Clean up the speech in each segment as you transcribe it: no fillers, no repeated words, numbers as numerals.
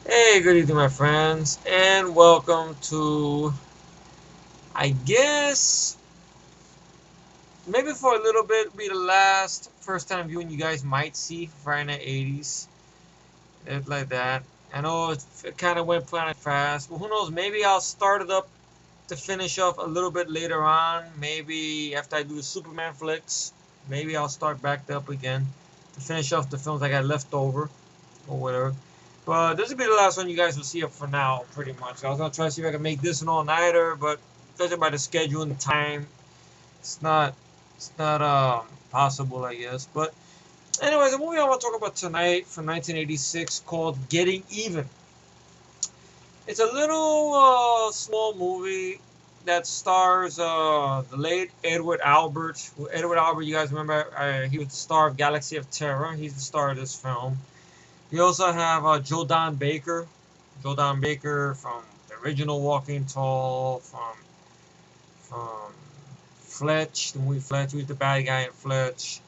Hey, good evening, my friends, and welcome to, I guess, maybe for a little bit, be the first time viewing you guys might see for Friday Night 80's. It's like that. I know it kind of went kind of fast, but who knows? Maybe I'll start it up to finish off a little bit later on. Maybe after I do the Superman flicks, maybe I'll start back up again to finish off the films I got left over or whatever. But this will be the last one you guys will see up for now, pretty much. I was gonna try to see if I can make this an all-nighter, but judging by the schedule and the time, it's not possible, I guess. But anyways, the movie I want to talk about tonight from 1986 called Getting Even. It's a little small movie that stars the late Edward Albert. Edward Albert, you guys remember? He was the star of Galaxy of Terror. He's the star of this film. We also have Joe Don Baker. Joe Don Baker from the original Walking Tall, from Fletch, the movie Fletch. He was the bad guy in Fletch.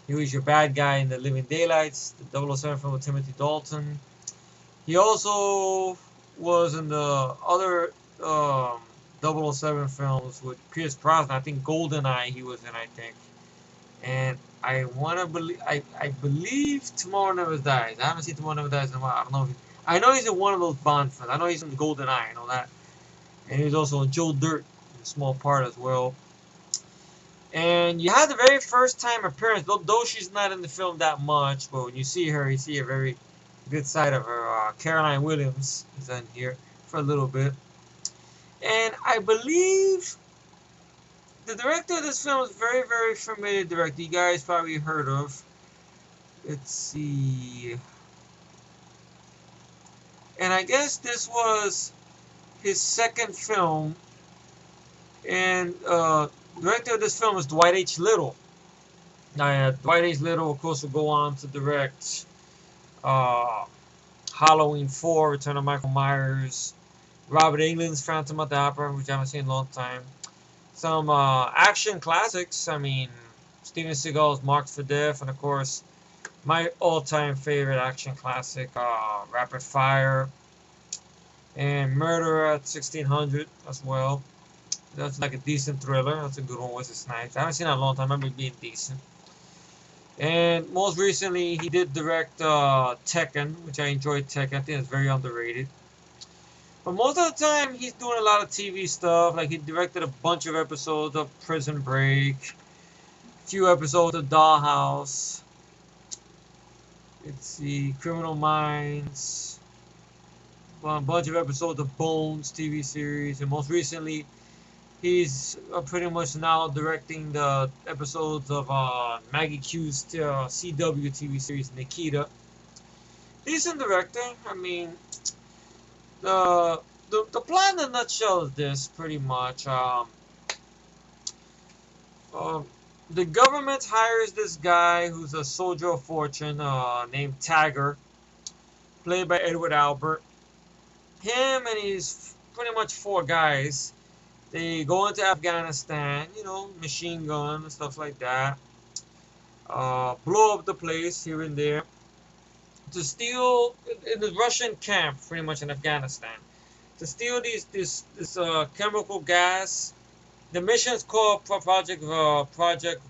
He was your bad guy in the Living Daylights, the 007 film with Timothy Dalton. He also was in the other 007 films with Pierce Brosnan. I think GoldenEye he was in, I think. And I want to believe, I believe Tomorrow Never Dies. I haven't seen Tomorrow Never Dies in a while. I don't know if I know he's in one of those Bond films. I know he's in GoldenEye. I know that. And he was also in Joe Dirt, in a small part as well. And you had the very first time appearance, though she's not in the film that much, but when you see her, you see a very good side of her. Caroline Williams is in here for a little bit. And I believe the director of this film is very, very familiar director. You guys probably heard of. Let's see. And I guess this was his second film. And director of this film is Dwight H. Little. Now, Dwight H. Little, of course, will go on to direct uh, Halloween 4, Return of Michael Myers, Robert Englund's Phantom of the Opera, which I haven't seen in a long time. Some action classics. I mean, Steven Seagal's Marked for Death, and of course, my all-time favorite action classic, Rapid Fire, and Murder at 1600 as well. That's like a decent thriller. That's a good one. Wesley Snipes. I haven't seen that in a long time. I remember it being decent. And most recently, he did direct Tekken, which I enjoyed Tekken. I think it's very underrated. But most of the time, he's doing a lot of TV stuff. Like he directed a bunch of episodes of Prison Break, a few episodes of Dollhouse. Let's see, Criminal Minds, well, a bunch of episodes of Bones TV series, and most recently, he's pretty much now directing the episodes of Maggie Q's CW TV series Nikita. Decent director. I mean, the plot in a nutshell is this, pretty much. Uh, the government hires this guy who's a soldier of fortune named Tagger, played by Edward Albert. Him and his pretty much four guys. They go into Afghanistan, machine gun and stuff like that. Blow up the place here and there to steal in the Russian camp, pretty much in Afghanistan, to steal this chemical gas. The mission is called Project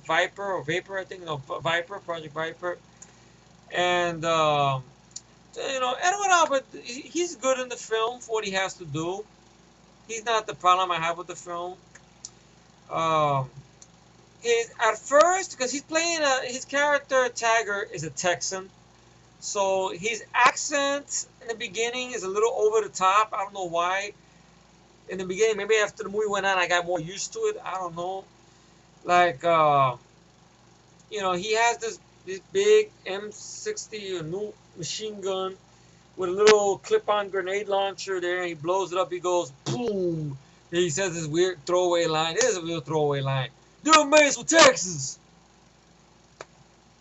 Viper or Vapor, I think. No, Viper, Project Viper. And Edward Albert, he's good in the film for what he has to do. He's not the problem I have with the film. Um, at first, because he's playing his character Tagger is a Texan, so his accent in the beginning is a little over the top. I don't know why. In the beginning, maybe after the movie went on, I got more used to it. I don't know. Like, he has this big M60 a new machine gun with a little clip-on grenade launcher there, and he blows it up. He goes boom. And he says this weird throwaway line. It is a real throwaway line. You're amazed with Texas.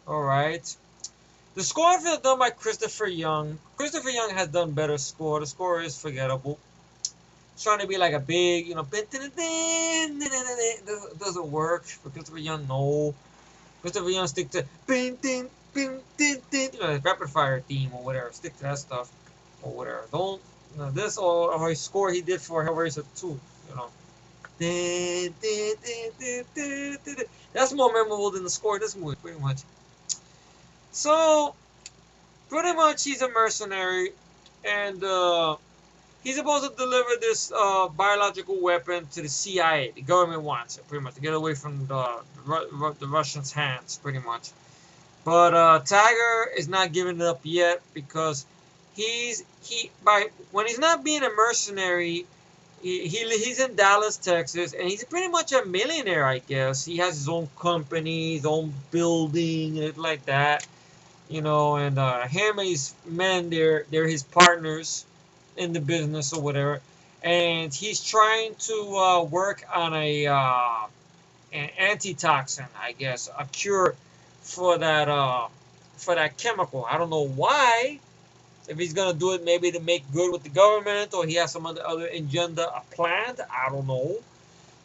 All right. The score is done by Christopher Young. Christopher Young has done better score. The score is forgettable. It's trying to be like a big, it doesn't work for Christopher Young. No, Christopher Young stick to rapid fire theme or whatever. Stick to that stuff. or whatever. Don't this or his score he did for Hellraiser 2. You know, that's more memorable than the score of this movie, pretty much. So pretty much he's a mercenary, and he's supposed to deliver this biological weapon to the CIA. The government wants it, pretty much, to get away from the Russians' hands, pretty much. But Tiger is not giving it up yet because when he's not being a mercenary, he's in Dallas, Texas, and he's pretty much a millionaire, I guess. He has his own company, his own building, and like that, you know. And him and his men, they're his partners in the business or whatever. And he's trying to work on an antitoxin, I guess, a cure for that chemical. I don't know why. If he's gonna do it, maybe to make good with the government, or he has some other agenda planned. I don't know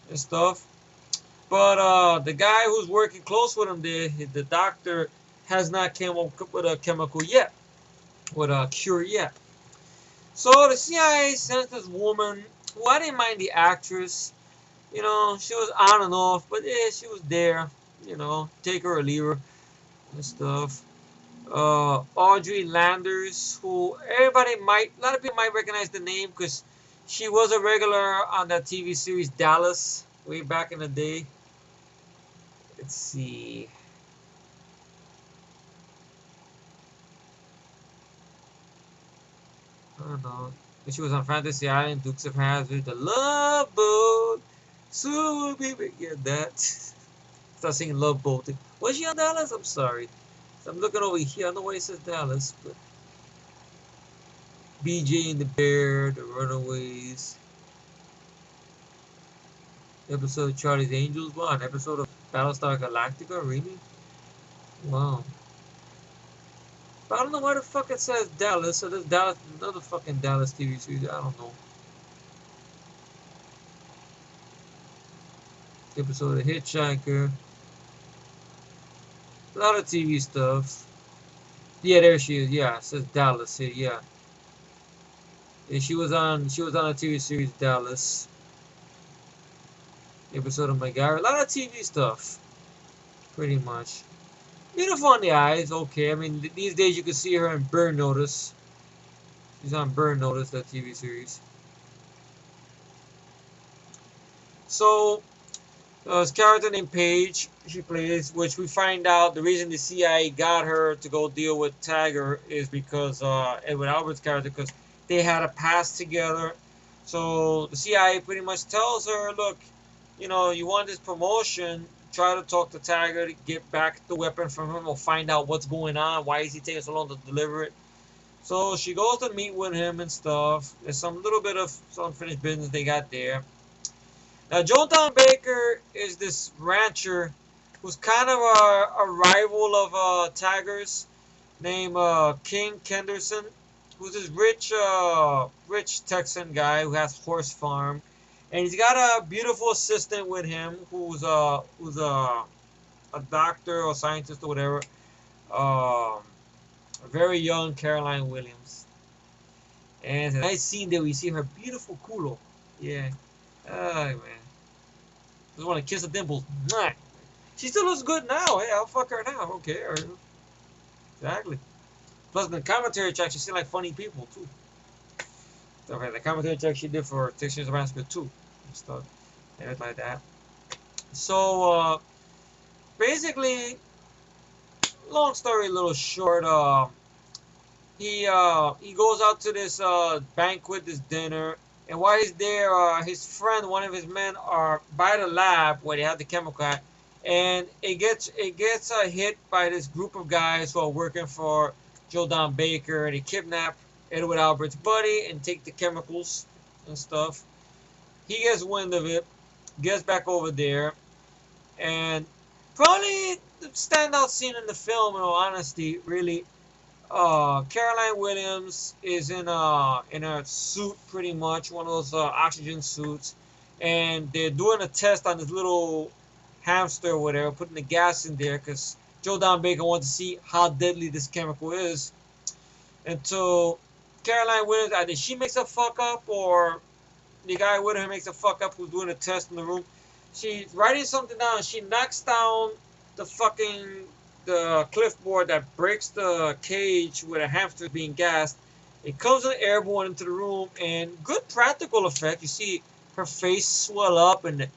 and stuff. But the guy who's working close with him, the doctor, has not came up with a chemical yet, with a cure yet. So the CIA sent this woman, who I didn't mind the actress. You know, she was on and off, but yeah, she was there. You know, take her or leave her and stuff. Audrey Landers, who a lot of people might recognize the name because she was a regular on that TV series Dallas way back in the day. Let's see. I don't know. She was on Fantasy Island, Dukes of Hazzard, The Love Boat, so baby, yeah, that. Start singing Love Boat. Was she on Dallas? I'm sorry. So I'm looking over here. I don't know why it says Dallas, but BJ and the Bear, The Runaways, episode of Charlie's Angels. Wow, an episode of Battlestar Galactica, really? Wow. But I don't know why the fuck it says Dallas. So there's Dallas, another fucking Dallas TV series. I don't know. Episode of Hitchhiker. A lot of TV stuff. Yeah, there she is. Yeah, it says Dallas here. Yeah. Yeah, she was on a TV series Dallas. Episode of MacGyver. A lot of TV stuff. Pretty much. Beautiful on the eyes. Okay. I mean, these days you can see her in Burn Notice. She's on Burn Notice, that TV series. So, his character named Paige, she plays, which we find out the reason the CIA got her to go deal with Tiger is because Edward Albert's character, because they had a past together. So the CIA pretty much tells her, look, you know, you want this promotion, try to talk to Tiger to get back the weapon from him or find out what's going on. Why is he taking so long to deliver it? So she goes to meet with him and stuff. There's some little bit of unfinished business they got there. Now, Joe Don Baker is this rancher who's kind of a rival of Tiger's, named King Kenderson, who's this rich Texan guy who has horse farm, and he's got a beautiful assistant with him who's a doctor or scientist or whatever, a very young Caroline Williams, and it's a nice scene there we see her beautiful culo, yeah, oh man. Just want to kiss the dimples. Nah. She still looks good now. Hey, I'll fuck her now. I don't care. Exactly. Plus, the commentary track, she seemed like funny people, too. Okay, the commentary track she did for Texas Chainsaw Massacre 2 and stuff. And it's like that. So, basically, long story, a little short, he goes out to this banquet, this dinner. And while he's there, his friend, one of his men, are by the lab where they have the chemical at, and it gets hit by this group of guys who are working for Joe Don Baker. They kidnap Edward Albert's buddy and take the chemicals and stuff. He gets wind of it, gets back over there, and probably the standout scene in the film, in all honesty, really. Caroline Williams is in a suit, pretty much one of those oxygen suits, and they're doing a test on this little hamster or whatever, putting the gas in there because Joe Don Baker wants to see how deadly this chemical is. And so Caroline Williams, either she makes a fuck up or the guy with her makes a fuck up who's doing a test in the room. She's writing something down. She knocks down the clipboard that breaks the cage where the hamster is being gassed. It comes in airborne into the room, and good practical effect. You see her face swell up and the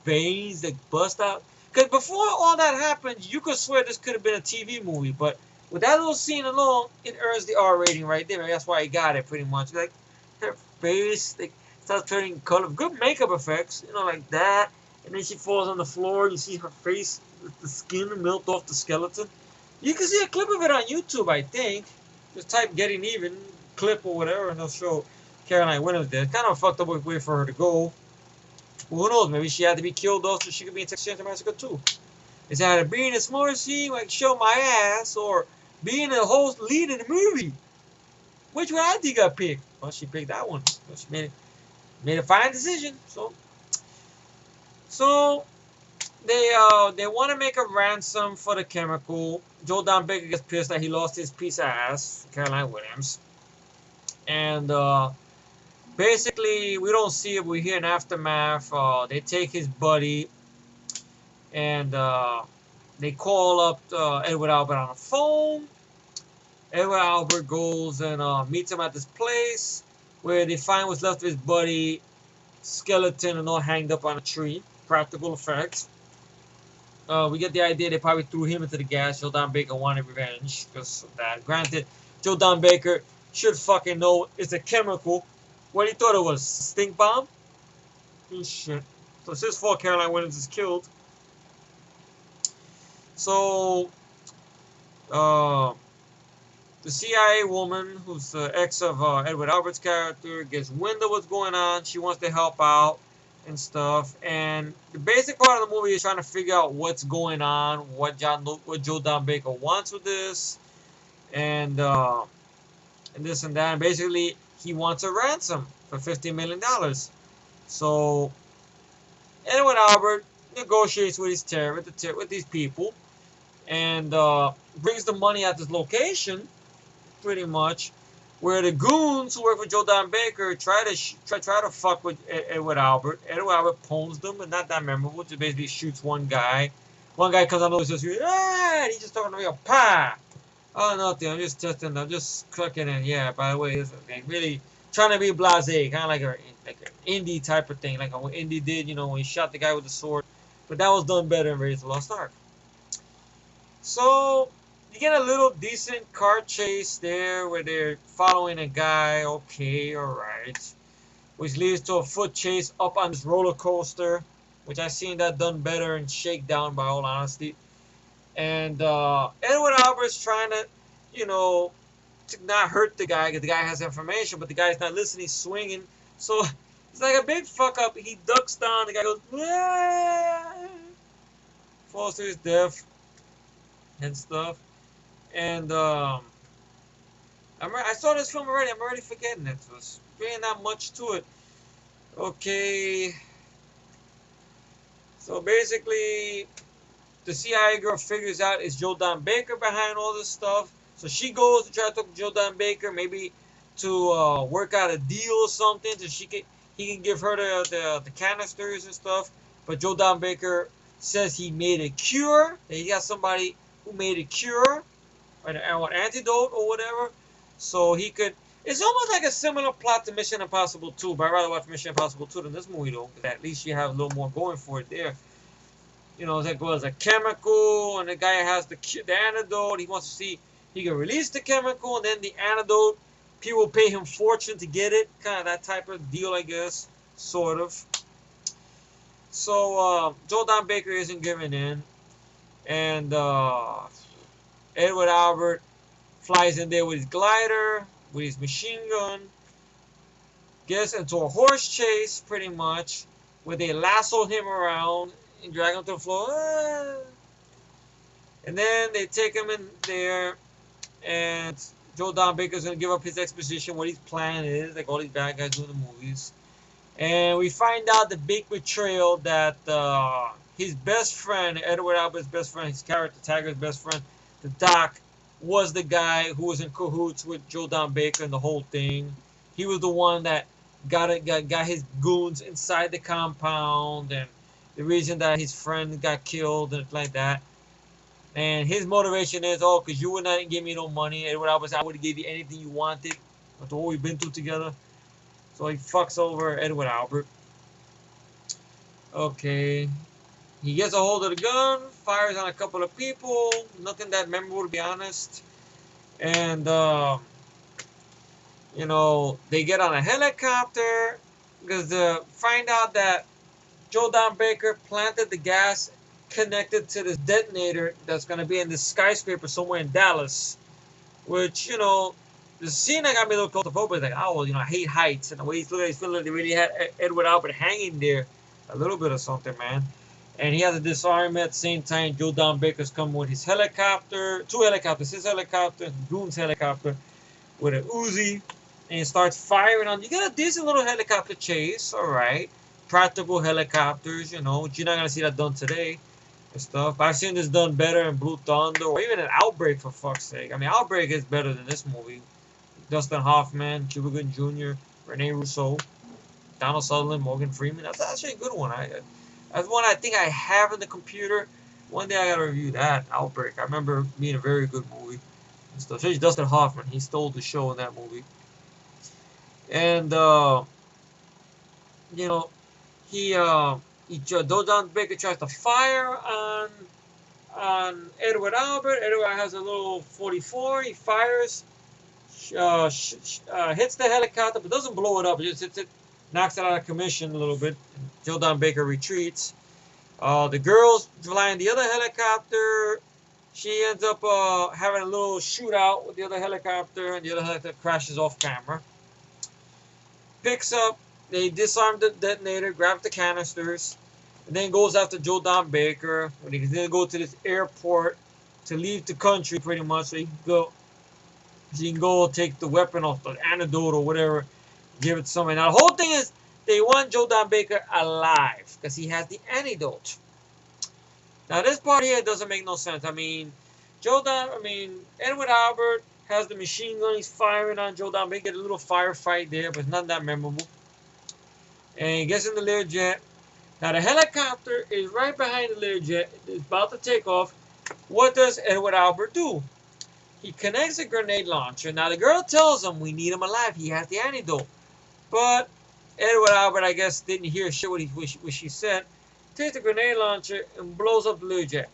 veins that bust out. Because before all that happened, you could swear this could have been a TV movie, but with that little scene alone, it earns the R rating right there. That's why I got it pretty much. Like her face, like starts turning color. Good makeup effects, like that. And then she falls on the floor. You see her face, the skin melt off the skeleton. You can see a clip of it on YouTube, I think. Just type "getting even" clip or whatever, and they'll show Caroline Williams there. Kind of a fucked up way for her to go. Well, who knows? Maybe she had to be killed off so she could be in Texas Chainsaw Massacre 2. It's either being a smaller scene, like show my ass, or being a host lead in the movie. Which one I think got picked? Well, she picked that one. So she made a fine decision. So they want to make a ransom for the chemical. Joe Don Baker gets pissed that he lost his piece of ass, Caroline Williams. And basically, we don't see it. We hear an aftermath. They take his buddy and they call up Edward Albert on the phone. Edward Albert goes and meets him at this place where they find what's left of his buddy skeleton and all hanged up on a tree. Practical effects. We get the idea they probably threw him into the gas. Joe Don Baker wanted revenge because of that. Granted, Joe Don Baker should fucking know it's a chemical. What he thought it was, stink bomb? Shit. So it's his fault Caroline Williams is killed. So, the CIA woman, who's the ex of Edward Albert's character, gets wind of what's going on. She wants to help out and stuff. And the basic part of the movie is trying to figure out what's going on, what Joe Don Baker wants with this, and this and that. And basically, he wants a ransom for $50 million. So Edward Albert negotiates with with these people, and brings the money at this location, pretty much, where the goons who work for Joe Don Baker try to fuck with Edward Albert. Edward Albert pwns them, but not that memorable. Just basically shoots one guy. One guy comes out and says, "Ah!" And he's just talking to me, "Pa! Oh, nothing. I'm just testing. I'm just cooking." And yeah, by the way, it's really trying to be blasé, kind of like an indie type of thing, like what Indy did, when he shot the guy with the sword. But that was done better in Raiders of the Lost Ark. So you get a little decent car chase there where they're following a guy. Okay, alright. Which leads to a foot chase up on this roller coaster, which I've seen that done better in Shakedown, by all honesty. And Edward Albert's trying to, to not hurt the guy because the guy has information, but the guy's not listening, he's swinging. So it's like a big fuck up. He ducks down, the guy goes, "Ah!" Falls to his death and stuff. And I saw this film already. I'm already forgetting it. There's really not much to it. Okay. So basically, the CIA girl figures out it's Joe Don Baker behind all this stuff. So she goes to try to talk to Joe Don Baker, maybe to work out a deal or something, so he can give her the canisters and stuff. But Joe Don Baker says he made a cure. That he got somebody who made a cure, or an antidote or whatever, so he could. It's almost like a similar plot to Mission Impossible 2, but I'd rather watch Mission Impossible 2 than this movie, though, because at least you have a little more going for it there. It goes a chemical, and the guy has the antidote. He wants to see he can release the chemical, and then the antidote, people will pay him fortune to get it. Kind of that type of deal, I guess, sort of. So Joe Don Baker isn't giving in, and Edward Albert flies in there with his glider, with his machine gun, gets into a horse chase, pretty much, where they lasso him around and drag him to the floor. Ah. And then they take him in there, and Joe Don Baker's going to give up his exposition, what his plan is, like all these bad guys do in the movies. And we find out the big betrayal that his best friend, Edward Albert's best friend, his character, Taggart's best friend, the Doc, was the guy who was in cahoots with Joe Don Baker and the whole thing. He was the one that got his goons inside the compound, and the reason that his friend got killed and like that. And his motivation is, oh, because you would not give me no money. Edward Albert said, I would have gave you anything you wanted after what we've been through together. So he fucks over Edward Albert. Okay. He gets a hold of the gun, fires on a couple of people. Nothing that memorable, to be honest. And, you know, they get on a helicopter because find out that Joe Don Baker planted the gas connected to this detonator that's going to be in this skyscraper somewhere in Dallas. Which, you know, the scene that got me a little claustrophobic is like, oh, well, you know, I hate heights. And the way he's looking at his feeling, they really had Edward Albert hanging there. A little bit of something, man. And he has to disarm at the same time. Joe Don Baker's coming with his helicopter, 2 helicopters, his helicopter, Goon's helicopter, with an Uzi, and he starts firing on. You get a decent little helicopter chase, all right. Practical helicopters, you know. You're not gonna see that done today and stuff. I've seen this done better in Blue Thunder or even in Outbreak, for fuck's sake. I mean, Outbreak is better than this movie. Dustin Hoffman, Cuba Gooding Jr., Rene Russo, Donald Sutherland, Morgan Freeman. That's actually a good one. That's one I think I have in the computer. One day I gotta review that, Outbreak. I remember being a very good movie and stuff. Especially Dustin Hoffman. He stole the show in that movie. And you know, Joe Don Baker tries to fire on Edward Albert. Edward has a little 44. He fires, hits the helicopter, but doesn't blow it up. It just hits it, knocks it out of commission a little bit. Joe Don Baker retreats. The girl's flying the other helicopter. She ends up having a little shootout with the other helicopter, and the other helicopter crashes off camera. Picks up, they disarm the detonator, grab the canisters, and then goes after Joe Don Baker. When he's gonna go to this airport to leave the country, pretty much, so he can go take the weapon off the antidote or whatever, give it to somebody. Now the whole thing is they want Joe Don Baker alive because he has the antidote. Now this part here doesn't make no sense. I mean, Edward Albert has the machine gun. He's firing on Joe Don Baker. Get a little firefight there, but it's not that memorable. And he gets in the Learjet. Now the helicopter is right behind the Learjet. It's about to take off. What does Edward Albert do? He connects a grenade launcher. Now the girl tells him, we need him alive. He has the antidote. But Edward Albert, I guess, didn't hear shit what she said. Takes the grenade launcher and blows up the Learjet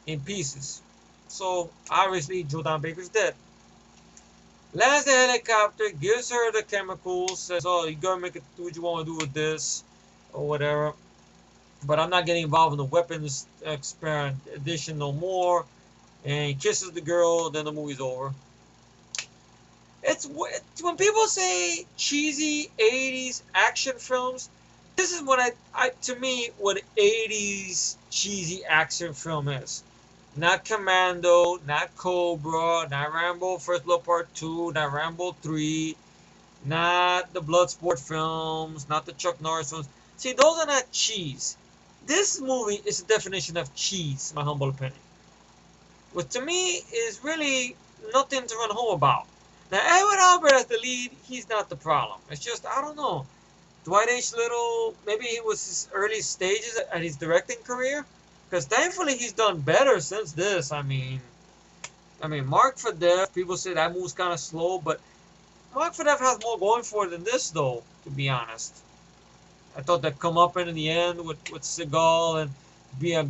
in pieces. So obviously Joe Don Baker's dead. Lands the helicopter, gives her the chemicals, says, oh, you gotta make it, do what you want to do with this, or whatever. But I'm not getting involved in the weapons addition no more. And he kisses the girl, then the movie's over. It's when people say cheesy 80s action films, this is what to me, what 80s cheesy action film is. Not Commando, not Cobra, not Rambo First Blood Part 2, not Rambo 3, not the Bloodsport films, not the Chuck Norris films. See, those are not cheese. This movie is the definition of cheese, in my humble opinion. Which to me is really nothing to run home about. Now, Edward Albert as the lead, he's not the problem. It's just, I don't know. Dwight H. Little, maybe it was his early stages at his directing career. Because thankfully he's done better since this. I mean, Mark for Death, people say that moves kind of slow, but Mark for Death has more going for it than this, though, to be honest. I thought that come up in the end with Seagal and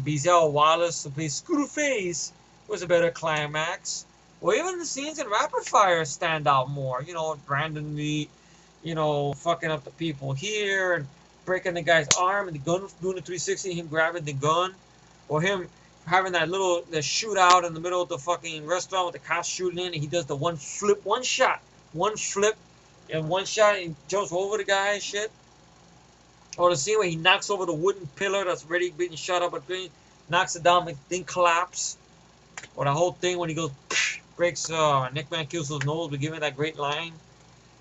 Bezel Wallace who plays Screwface was a better climax. Or even the scenes in Rapid Fire stand out more. You know, Brandon Lee, you know, fucking up the people here and breaking the guy's arm and the gun doing the 360, him grabbing the gun. Or him having that the shootout in the middle of the fucking restaurant with the cops shooting in, and he does the one flip and one shot and jumps over the guy and shit. Or the scene where he knocks over the wooden pillar that's already being shot up, but knocks it down, and thing collapse. Or the whole thing when he goes, breaks Nick Van Kilsel's nose, but giving that great line.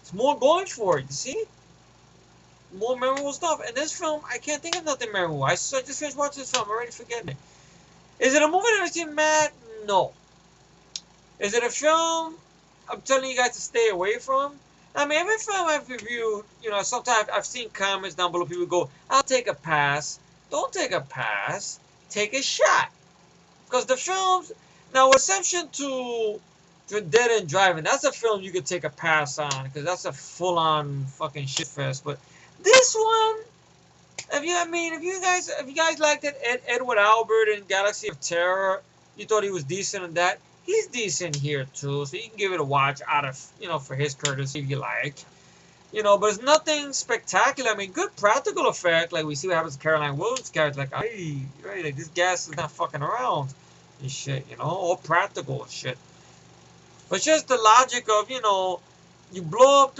It's more going for it, you see? More memorable stuff. And this film, I can't think of nothing memorable. I just finished watching this film. I'm already forgetting it. Is it a movie that makes you mad? No. Is it a film I'm telling you guys to stay away from? I mean, every film I've reviewed, sometimes I've seen comments down below. People go, "I'll take a pass." Don't take a pass. Take a shot. Because the films, now, with exception to Dead End Driving, that's a film you could take a pass on because that's a full-on fucking shit fest. But this one, if you guys liked it, Edward Albert in Galaxy of Terror, you thought he was decent in that. He's decent here too, so you can give it a watch out of for his courtesy if you like. But it's nothing spectacular. I mean, good practical effect, like we see what happens to Caroline Williams' character, like, hey, right, like this gas is not fucking around and shit, all practical and shit. But just the logic of, you blow up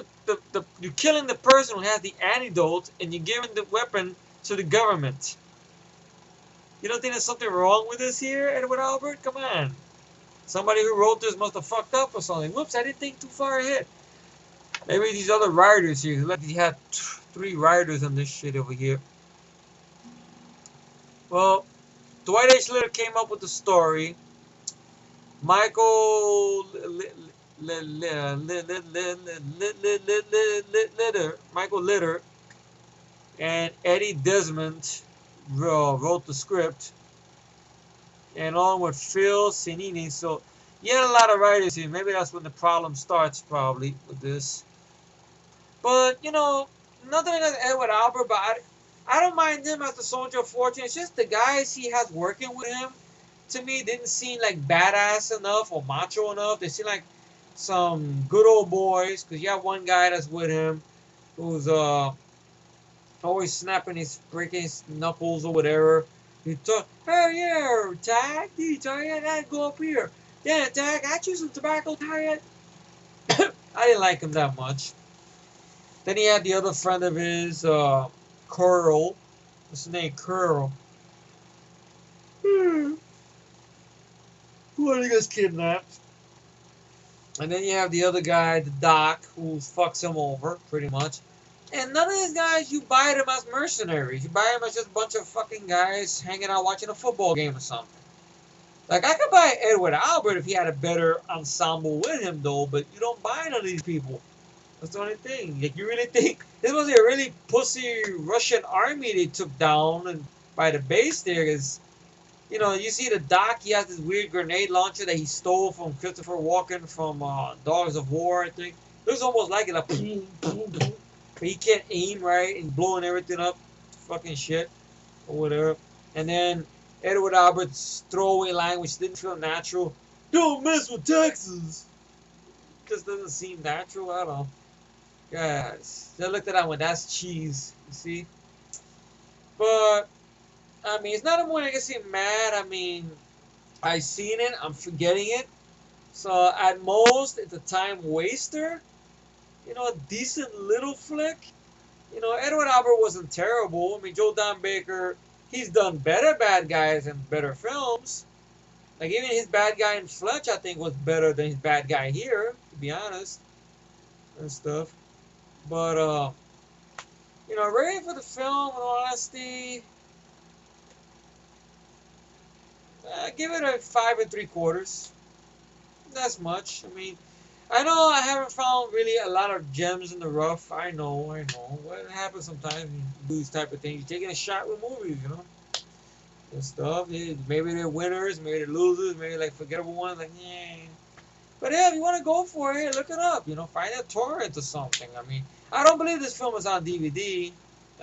you're killing the person who has the antidote and you're giving the weapon to the government. You don't think there's something wrong with this here, Edward Albert? Come on. Somebody who wrote this must have fucked up or something. Whoops, I didn't think too far ahead. Maybe these other writers here, like he had 3 writers on this shit over here. Well, Dwight H. Litter came up with the story. Michael Litter and Eddie Desmond wrote the script, and along with Phil Cinini. So you had a lot of writers here. Maybe that's when the problem starts, probably, with this. But, nothing against Edward Albert, but I don't mind him as the Soldier of Fortune. It's just the guys he has working with him, to me, didn't seem like badass enough or macho enough. They seem like some good old boys, because you have one guy that's with him who's always breaking his knuckles or whatever. He talk, hey, yeah, Tag, I go up here. Yeah, Tag, I choose some tobacco, Tag. I didn't like him that much. Then he had the other friend of his, Curl. What's his name? Curl. Who gets kidnapped. And then you have the other guy, the Doc, who fucks him over, pretty much. And none of these guys, you buy them as mercenaries. You buy them as just a bunch of fucking guys hanging out watching a football game or something. Like, I could buy Edward Albert if he had a better ensemble with him, though, but you don't buy none of these people. That's the only thing. Like, you really think this was a really pussy Russian army they took down and by the base there? Because, you see the Doc, he has this weird grenade launcher that he stole from Christopher Walken from Dogs of War, I think. It was almost like it, like, boom, boom, boom. But he can't aim right and blowing everything up. Fucking shit. Or whatever. And then Edward Albert's throwaway line, which didn't feel natural. Don't mess with Texas. Just doesn't seem natural. I don't know. Guys, I looked at that one. That's cheese. You see? But, I mean, it's not a movie I can see mad. I mean, I seen it. I'm forgetting it. So, at most, it's a time waster. A decent little flick. Edward Albert wasn't terrible. I mean, Joe Don Baker, he's done better bad guys in better films. Like, even his bad guy in Fletch, I think, was better than his bad guy here, to be honest. And stuff. But, ready for the film, in all honesty, give it a 5 3/4. That's much. I mean, I know I haven't found really a lot of gems in the rough. I know. What happens sometimes when you do these type of things. You're taking a shot with movies, and stuff. Maybe they're winners, maybe they're losers, maybe like forgettable ones, like, yeah. But yeah, if you want to go for it, look it up. Find a torrent or something. I mean, I don't believe this film is on DVD.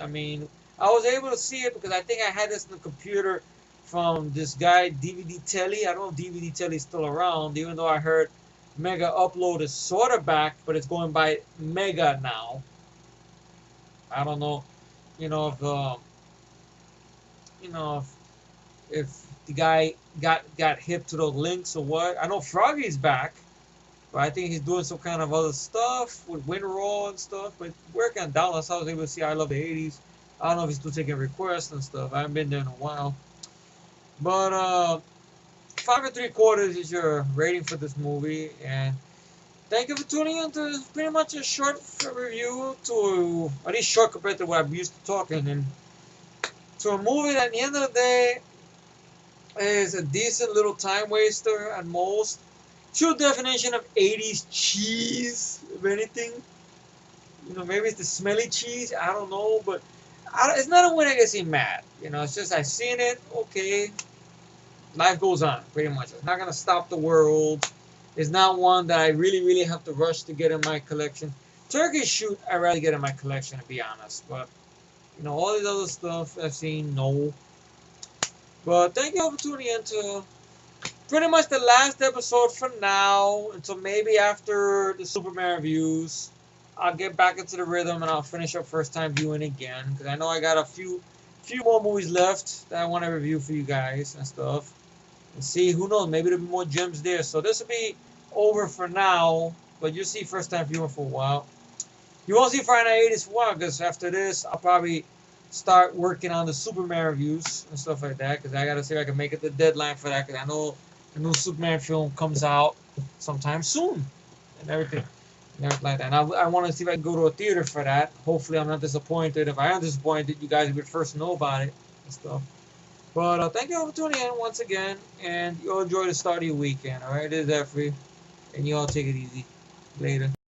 I mean, I was able to see it because I think I had this in the computer from this guy, DVD Telly. I don't know if DVD Telly's still around, even though I heard Mega Upload is sort of back, but it's going by Mega now. I don't know, if the guy got hip to those links or what. I know Froggy's back, but I think he's doing some kind of other stuff with WinRAR and stuff. But working on downloads, so I was able to see I Love the 80s. I don't know if he's still taking requests and stuff. I haven't been there in a while. But 5 3/4 is your rating for this movie, and thank you for tuning in to pretty much a short review, to at least short compared to what I'm used to talking, and to a movie that at the end of the day is a decent little time waster at most. true definition of 80s cheese, if anything. You know, maybe it's the smelly cheese. I don't know, but it's not a way that gets me mad. You know, it's just I've seen it. Okay, life goes on. Pretty much, it's not gonna stop the world. It's not one that I really, really have to rush to get in my collection. Turkey Shoot, I'd rather get in my collection to be honest. But you know, all this other stuff I've seen, no. But thank you all for tuning in to pretty much the last episode for now. Until maybe after the Superman reviews. I'll get back into the rhythm and I'll finish up first time viewing again because I know I got a few more movies left that I want to review for you guys and stuff. And see, who knows, maybe there'll be more gems there. So this will be over for now, but you'll see first time viewing for a while. You won't see Friday Night 80's for a while because after this, I'll probably start working on the Superman reviews and stuff like that because I got to see if I can make it the deadline for that because I know the new Superman film comes out sometime soon and everything. Like that. And I want to see if I can go to a theater for that. Hopefully, I'm not disappointed. If I am disappointed, you guys will be the first to know about it and stuff. But thank you all for tuning in once again. And you all enjoy the start of your weekend. All right, this is F.T.V. And you all take it easy. Later.